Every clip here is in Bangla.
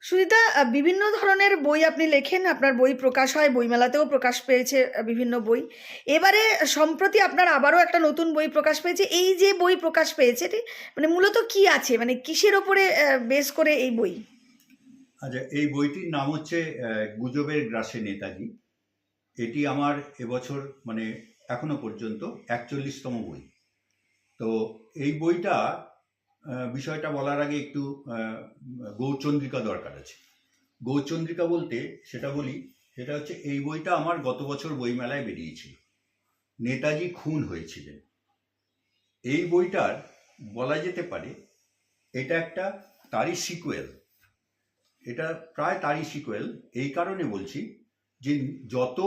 সুজিতা, বিভিন্ন ধরনের বই আপনি লেখেন, আপনার বই প্রকাশ হয়, বইমেলাতেও প্রকাশ পেয়েছে বিভিন্ন বই। এবারে সম্প্রতি আপনার আবারও একটা নতুন বই প্রকাশ পেয়েছে। এই যে বই প্রকাশ পেয়েছে মানে মূলত কি আছে, মানে কিসের ওপরে বেস করে এই বই? আচ্ছা, এই বইটির নাম হচ্ছে গুজবের গ্রাসে নেতাজি। এটি আমার এবছর মানে এখনো পর্যন্ত 41তম বই। তো এই বইটা বিষয়টা বলার আগে একটু গৌরচন্দ্রিকা দরকার আছে। গৌরচন্দ্রিকা বলতে সেটা বলি, সেটা হচ্ছে এই বইটা আমার গত বছর বইমেলায় বেরিয়েছিল। নেতাজি খুন হয়েছিলেন। এই বইটার বলা যেতে পারে এটা একটা তারই সিকুয়েল। এটা প্রায় তারই সিকুয়েল। এই কারণে বলছি যে যত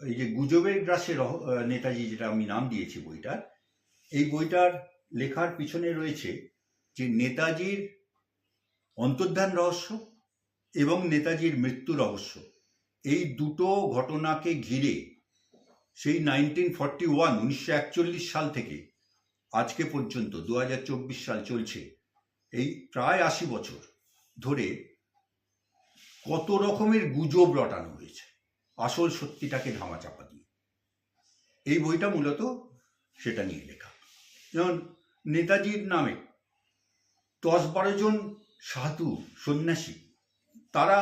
এই যে গুজবের গ্রাসে নেতাজি, যেটা আমি নাম দিয়েছি বইটার, এই বইটার লেখার পিছনে রয়েছে যে নেতাজির অন্তর্ধান রহস্য এবং নেতাজির মৃত্যু রহস্য। এই দুটো ঘটনাকে ঘিরে সেই 1941 সাল থেকে আজকে পর্যন্ত 2024 সাল চলছে, এই প্রায় 80 বছর ধরে কত রকমের গুজব রটানো হয়েছে আসল সত্যিটাকে ধামাচাপা দিয়ে। এই বইটা মূলত সেটা নিয়ে লেখা। যেমন নেতাজির নামে 10-12 জন সাধু সন্ন্যাসী তারা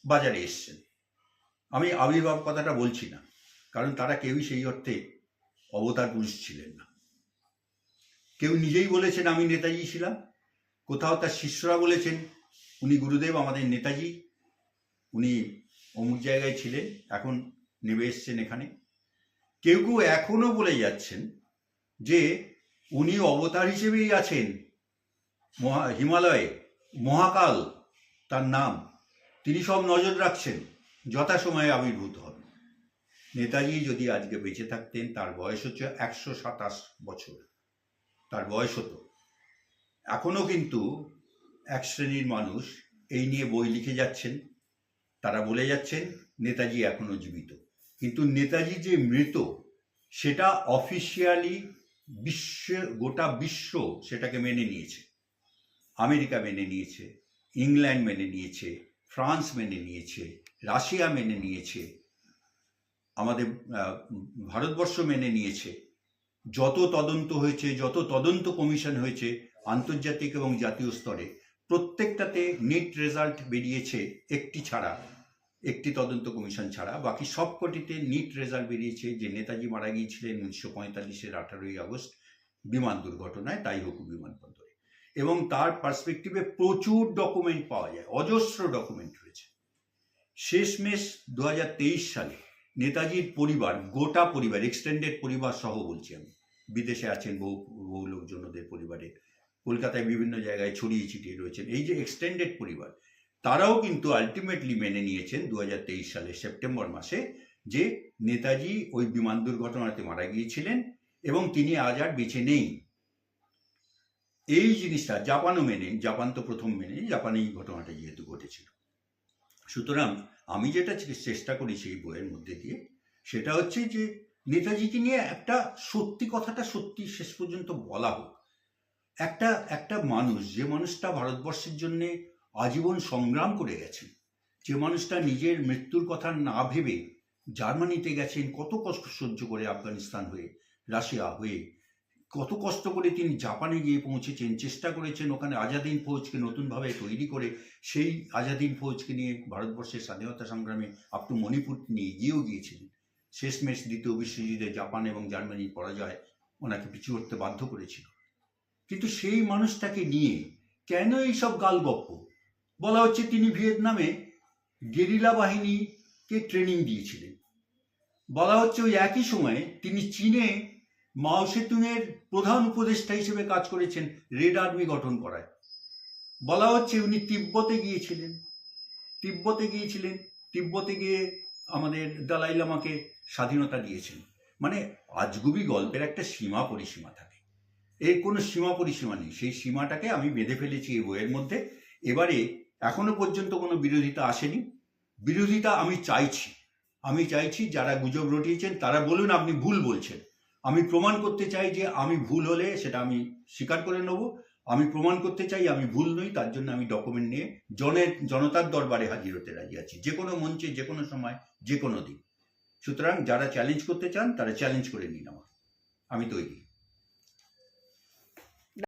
বাজারে এসছেন। আমি আবির্ভাব কথাটা বলছি না, কারণ তারা কেউই সেই অর্থে অবতার পুরুষ ছিলেন না। কেউ নিজেই বলেছেন আমি নেতাজি ছিলাম, কোথাও তার শিষ্যরা বলেছেন উনি গুরুদেব আমাদের নেতাজি, উনি অমুক জায়গায় ছিলেন, এখন নেমে এসছেন এখানে। কেউ কেউ এখনো বলে যাচ্ছেন যে উনি অবতার হিসেবেই আছেন হিমালয়ে, মহাকাল তার নাম, তিনি সব নজর রাখছেন, যথাসময়ে আবির্ভূত হবেন। নেতাজি যদি আজকে বেঁচে থাকতেন, তার বয়স হচ্ছে 127 বছর, তার বয়স হতো। এখনো কিন্তু এক শ্রেণীর মানুষ এই নিয়ে বই লিখে যাচ্ছেন, তারা বলে যাচ্ছেন নেতাজি এখনো জীবিত। কিন্তু নেতাজি যে মৃত সেটা অফিসিয়ালি গোটা বিশ্ব সেটাকে মেনে নিয়েছে। আমেরিকা মেনে নিয়েছে, ইংল্যান্ড মেনে নিয়েছে, ফ্রান্স মেনে নিয়েছে, রাশিয়া মেনে নিয়েছে, আমাদের ভারতবর্ষ মেনে নিয়েছে। যত তদন্ত হয়েছে, যত তদন্ত কমিশন হয়েছে আন্তর্জাতিক এবং জাতীয় স্তরে, প্রত্যেকটাতে নেট রেজাল্ট বেরিয়েছে একটি ছাড়া, একটি তদন্ত কমিশন ছাড়া। বাকি সবকটিতে নিট রেজাল্ট বেরিয়েছে যে নেতাজি মারা গিয়েছিলেন 1945-এর 18ই আগস্ট বিমান দুর্ঘটনায়, তাইহোকু বিমানবন্দরে। এবং তার পার্সপেক্টিভে প্রচুর ডকুমেন্ট পাওয়া যায়, অজস্র ডকুমেন্ট রয়েছে। শেষমেশ 2023 সালে নেতাজির পরিবার, গোটা পরিবার, এক্সটেন্ডেড পরিবার সহ বলছি আমি, বিদেশে আছেন বহু বহু লোকজন ওদের পরিবারে, কলকাতায় বিভিন্ন জায়গায় ছড়িয়ে ছিটিয়ে রয়েছেন, এই যে এক্সটেন্ডেড পরিবার, তারাও কিন্তু আলটিমেটলি মেনে নিয়েছেন 2023 সালের সেপ্টেম্বর মাসে যে নেতাজি ওই বিমান দুর্ঘটনাতে মারা গিয়েছিলেন এবং তিনি আজ আর বেঁচে নেই। এই জিনিসটা জাপানও মেনে, জাপান তো প্রথম মেনে, জাপানে এই ঘটনাটা যেহেতু ঘটেছিল। সুতরাং আমি যেটা চেষ্টা করি সেই বইয়ের মধ্যে দিয়ে, সেটা হচ্ছে যে নেতাজিকে নিয়ে একটা সত্যি কথাটা সত্যি শেষ পর্যন্ত বলা হোক। একটা একটা মানুষ, যে মানুষটা ভারতবর্ষের জন্য আজীবন সংগ্রাম করে গেছেন, যে মানুষটা নিজের মৃত্যুর কথা না ভেবে জার্মানিতে গেছেন, কত কষ্ট সহ্য করে, আফগানিস্তান হয়ে, রাশিয়া হয়ে, কত কষ্ট করে তিনি জাপানে গিয়ে পৌঁছেছেন, চেষ্টা করেছেন ওখানে আজাদিন ফৌজকে নতুনভাবে তৈরি করে সেই আজাদিন ফৌজকে নিয়ে ভারতবর্ষের স্বাধীনতা সংগ্রামে আপ টু মণিপুর নিয়ে এগিয়েও গিয়েছিলেন। শেষমেশ দ্বিতীয় বিশ্বযুদ্ধে জাপান এবং জার্মানির পরাজয় ওনাকে পিছু হটতে বাধ্য করেছিল। কিন্তু সেই মানুষটাকে নিয়ে কেন এইসব গালগপ্প বলা হচ্ছে? তিনি ভিয়েতনামে গেরিলা বাহিনীকে ট্রেনিং দিয়েছিলেন। বলা হচ্ছে ওই একই সময়ে তিনি চীনে মাও সেতুংয়ের প্রধান উপদেষ্টা হিসেবে কাজ করেছেন রেড আর্মি গঠন করায়। বলা হচ্ছে উনি তিব্বতে গিয়েছিলেন, তিব্বতে গিয়ে আমাদের দালাই লামাকে স্বাধীনতা দিয়েছেন। মানে আজগুবি গল্পের একটা সীমা পরিসীমা থাকে, এর কোনো সীমা পরিসীমা নেই। সেই সীমাটাকে আমি বেঁধে ফেলেছি এই বইয়ের মধ্যে। এবারে এখনো পর্যন্ত কোনো বিরোধিতা আসেনি। বিরোধিতা আমি চাইছি যারা গুজব রটিয়েছেন তারা বলুন আপনি ভুল বলছেন। আমি প্রমাণ করতে চাই যে আমি ভুল হলে সেটা আমি স্বীকার করে নেব। আমি প্রমাণ করতে চাই আমি ভুল নই, তার জন্য আমি ডকুমেন্ট নিয়ে জনতার দরবারে হাজির হতে রাজি আছি, যে কোনো মঞ্চে, যে কোনো সময়, যে কোনো দিন। সুতরাং যারা চ্যালেঞ্জ করতে চান তারা চ্যালেঞ্জ করে নিন, আমি তৈরি।